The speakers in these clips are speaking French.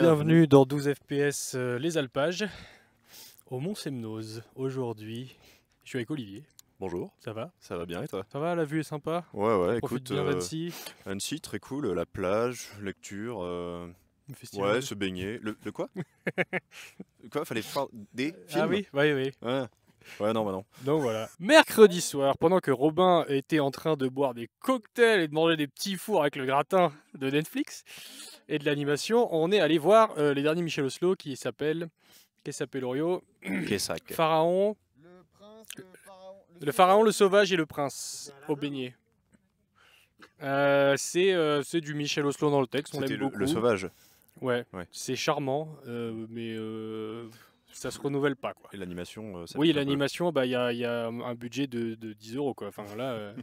Bienvenue dans 12 FPS Les Alpages, au Mont-Semnoz. Aujourd'hui, je suis avec Olivier. Bonjour. Ça va? Ça va bien et toi? Ça va, la vue est sympa? Ouais, Profite écoute, bien d'Annecy. Annecy, très cool, la plage, lecture, Le festival. ouais, se baigner. Le quoi? Quoi? Fallait faire des films? Ah oui, oui. Ouais, non, bah non. Donc voilà. Mercredi soir, pendant que Robin était en train de boire des cocktails et de manger des petits fours avec le gratin de Netflix et de l'animation, on est allé voir les derniers Michel Oslo qui s'appelle Orio, Quessac. Pharaon, Le prince, le pharaon, le sauvage et le prince au beignet. C'est du Michel Oslo dans le texte, on C'était l'aime beaucoup. le sauvage. Ouais, Ouais. c'est charmant, mais ça se renouvelle pas, quoi. Et l'animation, ça Oui, pique un peu. l'animation, bah, il y a un budget de 10 euros, quoi. Enfin, là,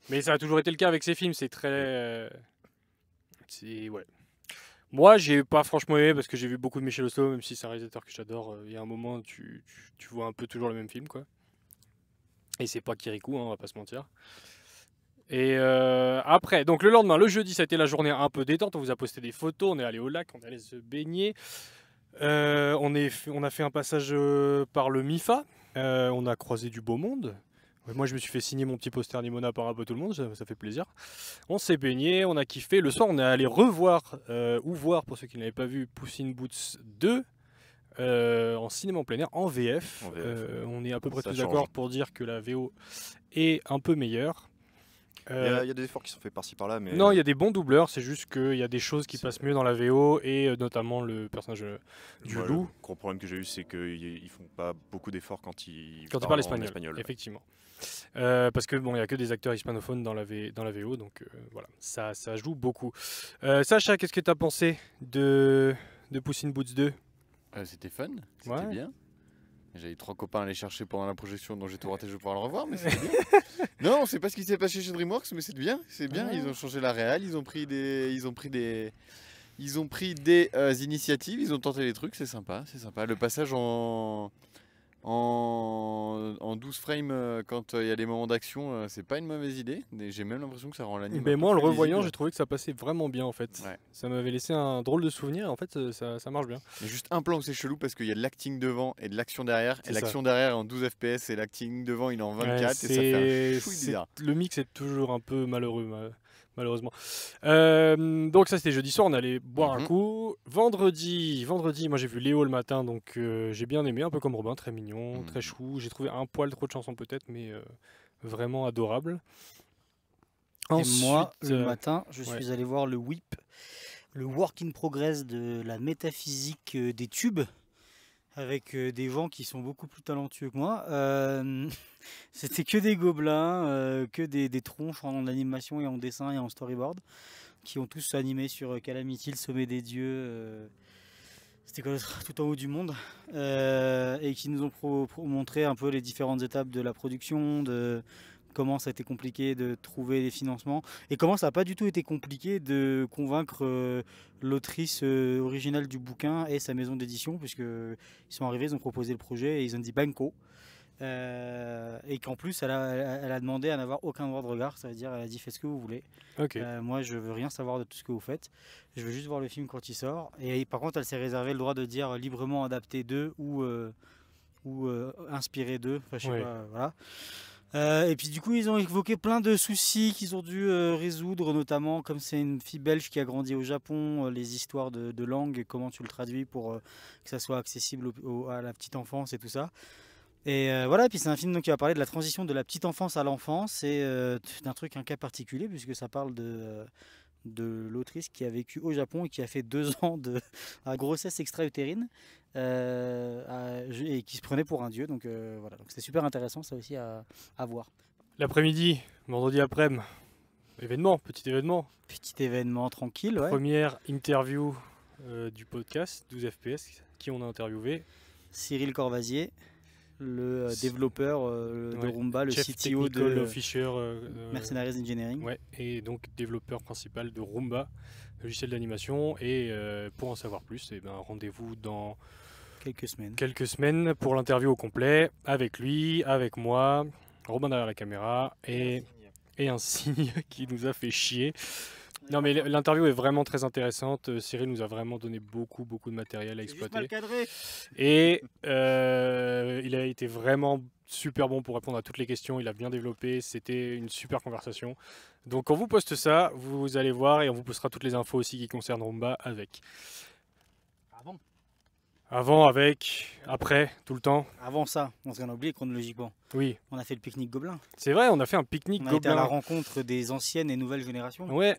mais ça a toujours été le cas avec ces films, c'est très... ouais. Moi, j'ai pas franchement aimé parce que j'ai vu beaucoup de Michel Oslo, même si c'est un réalisateur que j'adore. Il y a un moment, tu vois un peu toujours le même film, quoi. Et c'est pas Kirikou, hein, on va pas se mentir. Et après, donc le lendemain, le jeudi, ça a été la journée un peu détente. On vous a posté des photos, on est allé au lac, on est allé se baigner. On a fait un passage par le MIFA. On a croisé du beau monde. Moi, je me suis fait signer mon petit poster Nimona par un peu tout le monde, ça fait plaisir. On s'est baigné, on a kiffé. Le soir, on est allé revoir, ou voir, pour ceux qui ne l'avaient pas vu, Puss in Boots 2. En cinéma en plein air, en VF. On est à peu près Ça tous change. d'accord pour dire que la VO est un peu meilleure. Il y a des efforts qui sont faits par-ci par-là, mais. Non, il y a des bons doubleurs, c'est juste qu'il y a des choses qui passent mieux dans la VO, et notamment le personnage du moi, loup. Le gros problème que j'ai eu, c'est qu'ils font pas beaucoup d'efforts quand ils Quand il parlent parle en espagnol, effectivement. Parce que bon, il n'y a que des acteurs hispanophones dans la VO, donc voilà, ça joue beaucoup. Sacha, qu'est-ce que tu as pensé de Puss in Boots 2? C'était fun, c'était Ouais. bien. J'avais 3 copains à aller chercher pendant la projection, donc j'ai tout raté, je vais pouvoir le revoir, mais c'était bien. Non, on sait pas ce qui s'est passé chez DreamWorks, mais c'est bien, c'est bien. Ils ont changé la réal, ils ont pris des initiatives, ils ont tenté des trucs, c'est sympa, c'est sympa. Le passage en 12 frames quand il y a des moments d'action, c'est pas une mauvaise idée. J'ai même l'impression que ça rend l'anime. Mais moi, en le revoyant, lisible. j'ai trouvé que ça passait vraiment bien en fait. Ouais. Ça m'avait laissé un drôle de souvenir, et en fait, ça marche bien. Il y a juste un plan où c'est chelou parce qu'il y a de l'acting devant et de l'action derrière. C'est Et ça. l'action derrière est en 12 FPS et l'acting devant il est en 24 Ouais, et ça fait un chouï c'est- bizarre. Le mix est toujours un peu malheureux, malheureusement. Donc ça, c'était jeudi soir, on allait boire un coup. Vendredi, moi j'ai vu Léo le matin, donc j'ai bien aimé, un peu comme Robin, très mignon, très chou. J'ai trouvé un poil trop de chansons peut-être, mais vraiment adorable. Et moi, Ensuite, le matin, je ouais. suis allé voir le WIP, le Work in Progress de la métaphysique des tubes, avec des gens qui sont beaucoup plus talentueux que moi. C'était que des gobelins, que des tronches en animation et en dessin et en storyboard, qui ont tous animé sur Calamity, le sommet des dieux. C'était quoi l'autre, tout en haut du monde, et qui nous ont montré un peu les différentes étapes de la production, de comment ça a été compliqué de trouver les financements et comment ça n'a pas du tout été compliqué de convaincre l'autrice originale du bouquin et sa maison d'édition, puisqu'ils sont arrivés, ils ont proposé le projet et ils ont dit banco. Et qu'en plus elle a demandé à n'avoir aucun droit de regard, ça veut dire elle a dit faites ce que vous voulez. Ok. Moi je veux rien savoir de tout ce que vous faites, je veux juste voir le film quand il sort, et par contre elle s'est réservé le droit de dire librement adapté d'eux ou inspiré d'eux, enfin je sais Ouais. pas, voilà. Et puis du coup ils ont évoqué plein de soucis qu'ils ont dû résoudre, notamment comme c'est une fille belge qui a grandi au Japon, les histoires de langue, comment tu le traduis pour que ça soit accessible à la petite enfance et tout ça. Et voilà, puis c'est un film donc, qui va parler de la transition de la petite enfance à l'enfance, et d'un truc, un cas particulier, puisque ça parle de l'autrice qui a vécu au Japon et qui a fait 2 ans de grossesse extra-utérine, et qui se prenait pour un dieu. Donc voilà, donc c'était super intéressant ça aussi à voir. L'après-midi, vendredi après-midi, petit événement. Petit événement tranquille, ouais. Première interview du podcast 12 FPS, qui on a interviewé. Cyril Corvasier, le développeur de Roomba, le Chef CTO technical de officer, Mercenaries Engineering. ouais, et donc développeur principal de Roomba, logiciel d'animation. Et pour en savoir plus, rendez-vous dans quelques semaines pour l'interview au complet, avec lui, avec moi, Robin derrière la caméra, et un signe qui nous a fait chier. Non, mais l'interview est vraiment très intéressante. Cyril nous a vraiment donné beaucoup de matériel à C'est juste mal exploiter. cadré. Et il a été vraiment super bon pour répondre à toutes les questions. Il a bien développé. C'était une super conversation. Donc, on vous poste ça. Vous allez voir et on vous postera toutes les infos aussi qui concernent Roomba avec. Avant. Avant, avec, après, tout le temps. Avant ça, on s'en a oublié chronologiquement. Oui, On a fait le pique-nique gobelin. c'est vrai, on a fait un pique-nique On a été à la gobelin. rencontre des anciennes et nouvelles générations. Ouais.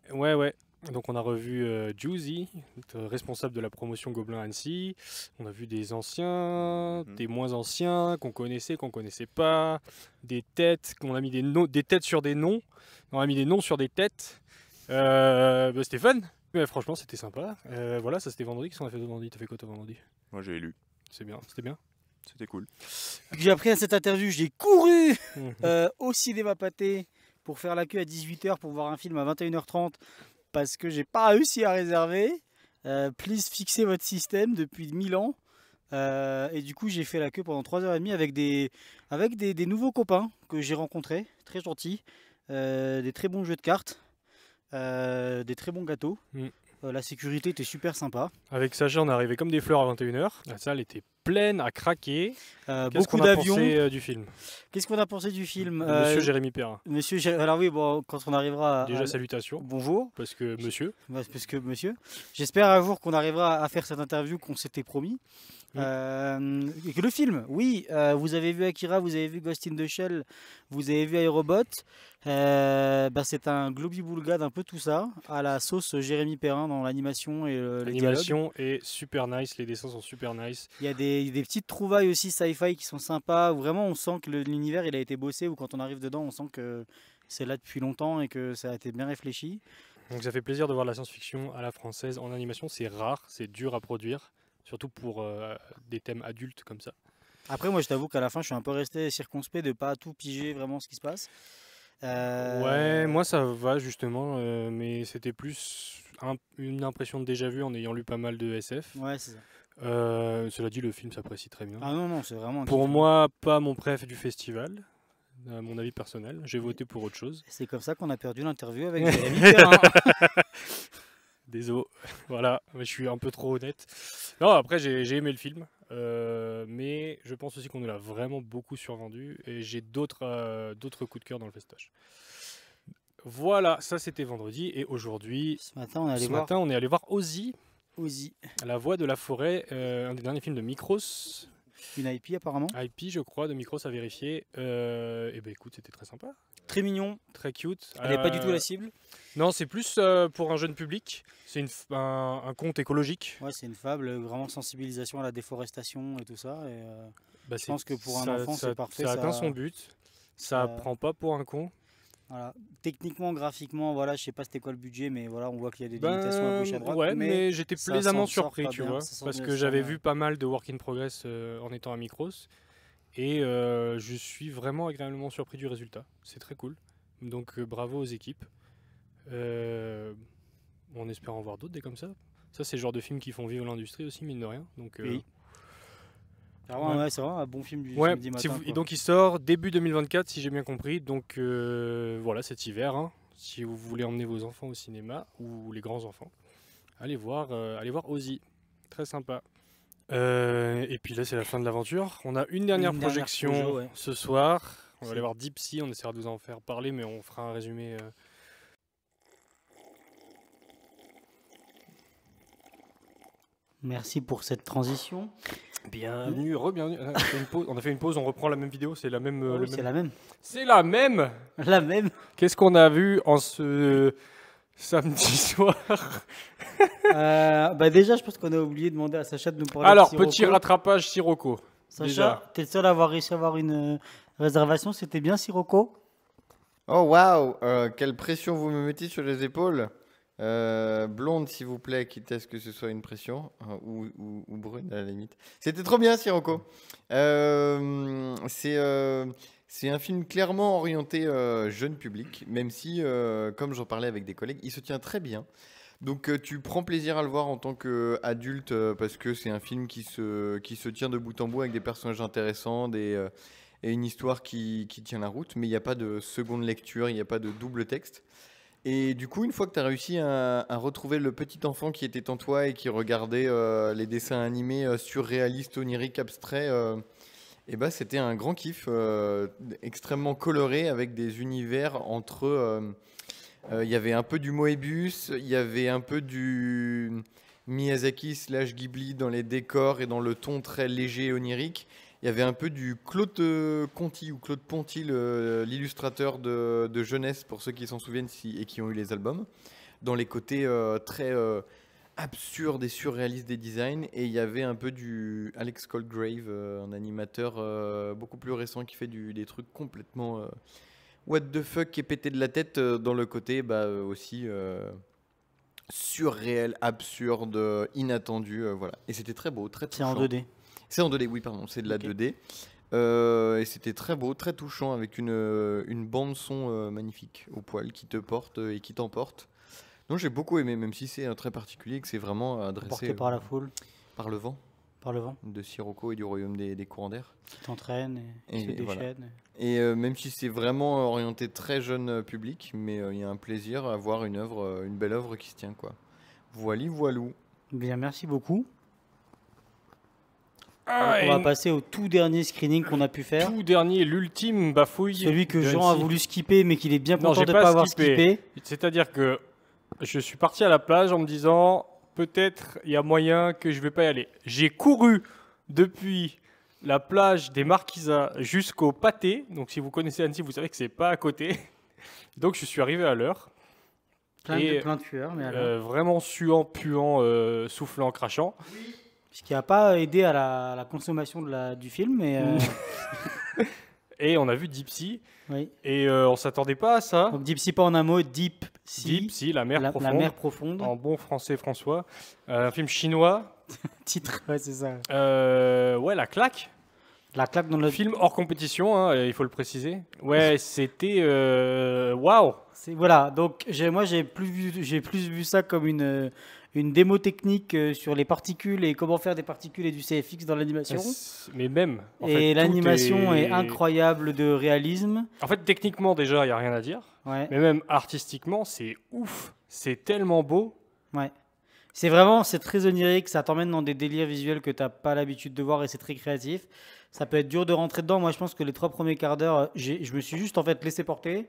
Donc on a revu Juicy, responsable de la promotion Gobelin Annecy. On a vu des anciens, des moins anciens, qu'on connaissait pas, des têtes, qu'on a mis des têtes sur des noms. On a mis des noms sur des têtes. C'était fun. Mais franchement, c'était sympa. Voilà, ça c'était vendredi. Qu'est-ce qu'on a fait de vendredi? T'as fait quoi toi vendredi? Moi j'ai lu. C'est bien, c'était bien. C'était cool. J'ai appris à cette interview, j'ai couru Mhm. au cinéma Pathé pour faire la queue à 18h pour voir un film à 21h30 parce que j'ai pas réussi à réserver. Please fixez votre système depuis 1000 ans. Et du coup j'ai fait la queue pendant 3h30 avec des nouveaux copains que j'ai rencontrés, très gentils, des très bons jeux de cartes, des très bons gâteaux. Mm. La sécurité était super sympa. Avec Sacha, on est arrivé comme des fleurs à 21h. La salle était pleine à craquer. Qu'est-ce Beaucoup qu'on a d'avions. pensé du film? Qu'est-ce qu'on a pensé du film? Monsieur Jérémy Perrin. Alors oui, bon, quand on arrivera Déjà salutations, bonjour, parce que monsieur. parce que monsieur, j'espère un jour qu'on arrivera à faire cette interview qu'on s'était promis. Oui. Et que le film, oui, vous avez vu Akira, vous avez vu Ghost in the Shell, vous avez vu iRobot. C'est un globi-boulga d'un peu tout ça, à la sauce Jérémy Perrin dans l'animation et les dialogues. L'animation est super nice, les dessins sont super nice. Il y a des petites trouvailles aussi sci-fi qui sont sympas, où vraiment on sent que l'univers il a été bossé, ou quand on arrive dedans on sent que c'est là depuis longtemps et que ça a été bien réfléchi. Donc ça fait plaisir de voir de la science-fiction à la française en animation. C'est rare, c'est dur à produire, surtout pour des thèmes adultes comme ça. Après moi je t'avoue qu'à la fin je suis un peu resté circonspect de pas tout piger vraiment ce qui se passe. Ouais, moi ça va justement, mais c'était plus une impression de déjà vu en ayant lu pas mal de SF. Ouais c'est ça. Cela dit, le film s'apprécie très bien. Ah non c'est vraiment un Pour kiff. moi, pas mon préf du festival, à mon avis personnel. J'ai voté pour autre chose. C'est comme ça qu'on a perdu l'interview avec Jérémy Perrin. Désolé, voilà, mais je suis un peu trop honnête. Non, après j'ai aimé le film, mais je pense aussi qu'on nous l'a vraiment beaucoup survendu et j'ai d'autres coups de cœur dans le festage. Voilà, ça c'était vendredi et aujourd'hui, Ce matin on est allé ce voir matin, on est allé voir Ozzy, Ozzy, La Voix de la Forêt, un des derniers films de Micros, une IP apparemment. IP je crois, de Micros à vérifier. Et ben écoute, c'était très sympa, Très mignon, très cute. elle n'est pas du tout la cible. Non, c'est plus pour un jeune public, c'est un conte écologique. Ouais c'est une fable, vraiment sensibilisation à la déforestation et tout ça. Et, Bah, je pense que pour un ça- enfant ça- c'est parfait. Ça atteint son but. Ça ça- prend pas pour un con. Voilà. Techniquement, graphiquement, voilà, je sais pas c'était quoi le budget, mais voilà, on voit qu'il y a des limitations à gauche à droite. Ouais, mais j'étais ça plaisamment s'en sort surpris, pas tu bien, vois, ça sort parce bien, que ça j'avais sort vu pas mal de work in progress en étant à Micros, et je suis vraiment agréablement surpris du résultat. C'est très cool. Donc bravo aux équipes. On espère en voir d'autres des comme ça. Ça, c'est le genre de films qui font vivre l'industrie aussi, mine de rien. Donc, Oui. C'est vraiment un bon film du ouais, samedi matin. et donc il sort début 2024 si j'ai bien compris. Donc voilà, cet hiver, hein, si vous voulez emmener vos enfants au cinéma ou les grands enfants, allez voir Ozzy, très sympa. Et puis là c'est la fin de l'aventure. On a une dernière Une dernière projection projo, ouais. ce soir. On va C'est- aller voir Deep Sea. On essaiera de vous en faire parler, mais on fera un résumé. Merci pour cette transition. Bienvenue, re-bienvenue. On a fait une pause, on reprend la même vidéo. C'est la même. Ah oui, c'est la même. C'est la même. La même. Qu'est-ce qu'on a vu en ce samedi soir? Déjà, je pense qu'on a oublié de demander à Sacha de nous parler Alors, de Sirocco. petit rattrapage Sirocco. Sacha, déjà. t'es le seul à avoir réussi à avoir une réservation. C'était bien Sirocco? Oh waouh, quelle pression vous me mettez sur les épaules. Blonde s'il vous plaît, quitte à ce que ce soit une pression, ou brune à la limite. C'était trop bien Sirocco. C'est un film clairement orienté jeune public, même si, comme j'en parlais avec des collègues, il se tient très bien. Donc tu prends plaisir à le voir en tant qu'adulte parce que c'est un film qui se tient de bout en bout avec des personnages intéressants, et une histoire qui tient la route, mais il n'y a pas de seconde lecture, il n'y a pas de double texte. Et du coup, une fois que tu as réussi à retrouver le petit enfant qui était en toi et qui regardait les dessins animés surréalistes, oniriques, abstraits, et bah, c'était un grand kiff, extrêmement coloré avec des univers entre eux. Il y avait un peu du Moebius, il y avait un peu du Miyazaki / Ghibli dans les décors et dans le ton très léger et onirique. Il y avait un peu du Claude Conti ou Claude Ponty, l'illustrateur de jeunesse, pour ceux qui s'en souviennent et qui ont eu les albums, dans les côtés très absurdes et surréalistes des designs. Et il y avait un peu du Alex Coldgrave, un animateur beaucoup plus récent qui fait des trucs complètement what the fuck, qui est pété de la tête dans le côté aussi surréel, absurde, inattendu. Voilà. Et c'était très beau, très C'est en touchant. 2D. C'est en 2D, oui, pardon, c'est de la Ok. 2D. Et c'était très beau, très touchant, avec une bande-son magnifique au poil qui te porte et qui t'emporte. Donc j'ai beaucoup aimé, même si c'est très particulier, que c'est vraiment adressé Porté par la foule, par le vent par le vent, de Sirocco et du royaume des courants d'air. qui t'entraîne et qui Et se voilà. déchaîne. Et même si c'est vraiment orienté très jeune public, mais il y a un plaisir à voir une belle œuvre qui se tient, quoi. Voilou. Bien, merci beaucoup. Ah, On et va passer au tout dernier screening qu'on a pu faire. tout dernier, l'ultime bafouille. Celui que de Jean a Annecy. voulu skipper, mais qu'il est bien Non, content j'ai de ne pas pas avoir skippé. skippé. C'est-à-dire que je suis parti à la plage en me disant peut-être il y a moyen que je vais pas y aller. J'ai couru depuis la plage des Marquisas jusqu'au Pâté. Donc si vous connaissez Annecy, vous savez que c'est pas à côté. Donc je suis arrivé à l'heure. Plein Et, de tueurs, mais alors. Vraiment suant, puant, soufflant, crachant. Ce qui n'a pas aidé à la consommation du film, mais Et on a vu Deep Sea. oui. Et on s'attendait pas à ça. Donc Deep Sea, pas en un mot, Deep Sea, Deep Sea, la mer la profonde. mer profonde. En bon français, François. Un film chinois. Titre, ouais, c'est ça. Ouais, La Claque. La claque dans le Film hors compétition, hein, il faut le préciser. Ouais, c'était waouh. Voilà, donc moi j'ai plus vu ça comme une démo technique sur les particules et comment faire des particules et du CFX dans l'animation. Mais même. en fait, Et tout l'animation est incroyable de réalisme. En fait, techniquement déjà, il y a rien à dire. Ouais, Mais même artistiquement, c'est ouf. C'est tellement beau. ouais. C'est très onirique, ça t'emmène dans des délires visuels que t'as pas l'habitude de voir et c'est très créatif. Ça peut être dur de rentrer dedans. Moi, je pense que les 3 premiers quarts d'heure, je me suis juste en fait laissé porter.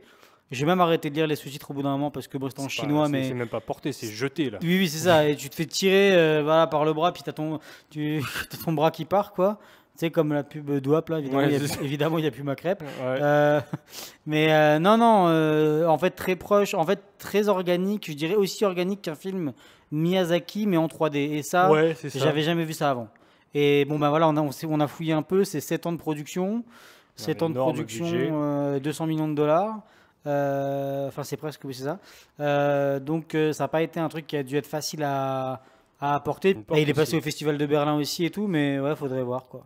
J'ai même arrêté de lire les sous-titres au bout d'un moment parce que bon, c'était en C'est pas- chinois, c'est- mais c'est même pas porté, c'est jeté là. oui, c'est ça. Et tu te fais tirer voilà, par le bras, puis t'as ton bras qui part, quoi. Tu sais, comme la pub Douap, là, évidemment, Ouais, il y a c'est plus- ça. évidemment, il n'y a plus ma crêpe. Ouais. Mais non, en fait, très proche, en fait, très organique. Je dirais aussi organique qu'un film Miyazaki, mais en 3D. Et ça, Ouais, c'est ça. j'avais jamais vu ça avant. Et bon, ben voilà, on a fouillé un peu. C'est 7 ans de production. 7 ans de énorme production, budget. 200 millions de dollars. Enfin, c'est presque, oui, c'est ça. Donc, ça n'a pas été un truc qui a dû être facile à apporter. Une porte Et il est passé aussi. au Festival de Berlin aussi et tout, mais ouais, faudrait voir, quoi.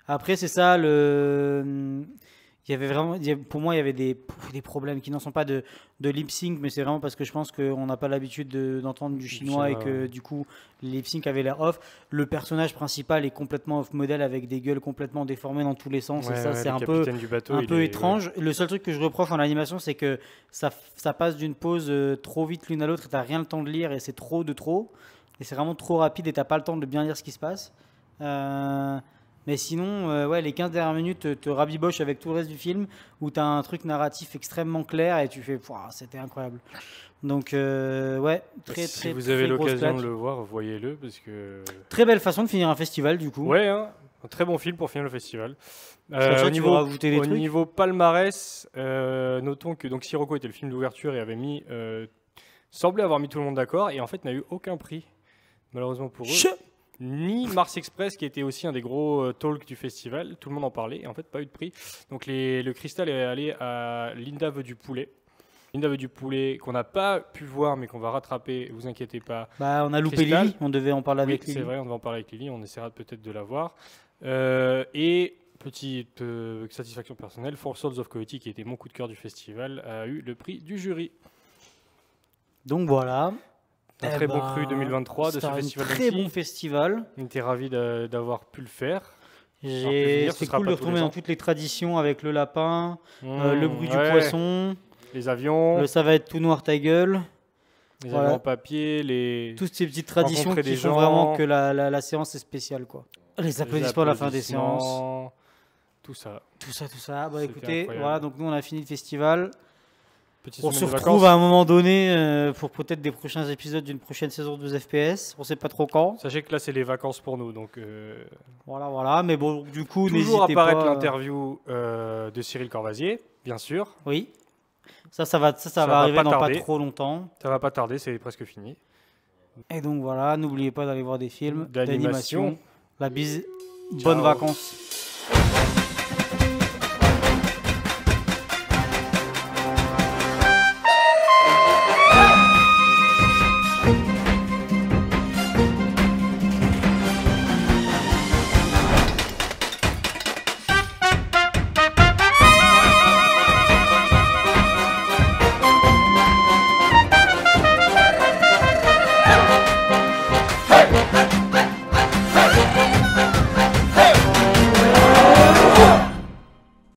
Après, c'est ça, il y avait vraiment, pour moi, il y avait des problèmes qui n'en sont pas de lip sync, mais c'est vraiment parce que je pense qu'on n'a pas l'habitude d'entendre du chinois et chinois, que ouais. du coup, les lip sync avaient l'air off. Le personnage principal est complètement off modèle avec des gueules complètement déformées dans tous les sens. Ouais, et ça, ouais, c'est le un peu capitaine du bateau, il est- étrange. Le seul truc que je reproche en animation, c'est que ça passe d'une pause trop vite l'une à l'autre et t'as rien le temps de lire et c'est trop de trop. Et c'est vraiment trop rapide et t'as pas le temps de bien lire ce qui se passe. Mais sinon, ouais, les 15 dernières minutes te rabibochent avec tout le reste du film où tu as un truc narratif extrêmement clair et tu fais, Pouah, c'était incroyable. Donc, ouais, très, Si très, vous très avez grosse l'occasion claque. de le voir, voyez-le parce que. Très belle façon de finir un festival, du coup. Ouais, hein, un très bon film pour finir le festival. Sacha, Au tu veux rajouter des au trucs niveau palmarès, notons que donc Sirocco était le film d'ouverture et avait semblait avoir mis tout le monde d'accord et en fait n'a eu aucun prix malheureusement pour eux. Ni Mars Express qui était aussi un des gros talks du festival, tout le monde en parlait et en fait pas eu de prix. Donc le cristal est allé à Linda veut du poulet. Linda veut du poulet qu'on n'a pas pu voir mais qu'on va rattraper, vous inquiétez pas. Bah, on a loupé Crystal. Lily, on devait en parler Oui, avec c'est Lily. vrai, on va en parler avec Lily, on essaiera peut-être de la voir. Et petite satisfaction personnelle, Four Souls of Coyote, qui était mon coup de cœur du festival, a eu le prix du jury. Donc voilà. Un Eh très bon ben, cru 2023 de ce c'était un festival très d'Annecy. bon festival. On était ravis d'avoir pu le faire. pu C'est venir, ce cool sera de pas tous retomber les dans ans. toutes les traditions avec le lapin, le bruit du ouais. poisson. Les avions, Ça va être tout noir ta gueule. les voilà. avions en papier, Toutes ces petites traditions Rencontrer qui des font gens. vraiment que la séance est spéciale, quoi. Les applaudissements à la fin des séances. applaudissements, tout ça. Tout ça. Bah C'était écoutez, incroyable. voilà, donc nous on a fini le festival. Petite On se semaine de retrouve vacances. à un moment donné pour peut-être des prochains épisodes d'une prochaine saison de 12 FPS. On sait pas trop quand. Sachez que là, c'est les vacances pour nous, donc Voilà. Mais bon, du coup, toujours n'hésitez apparaître pas. l'interview de Cyril Corvasier, bien sûr. Oui. Ça va va arriver pas dans tarder. pas trop longtemps. Ça va pas tarder, c'est presque fini. Et donc voilà, n'oubliez pas d'aller voir des films D'animation. d'animation. La bise. Ciao. Bonnes vacances.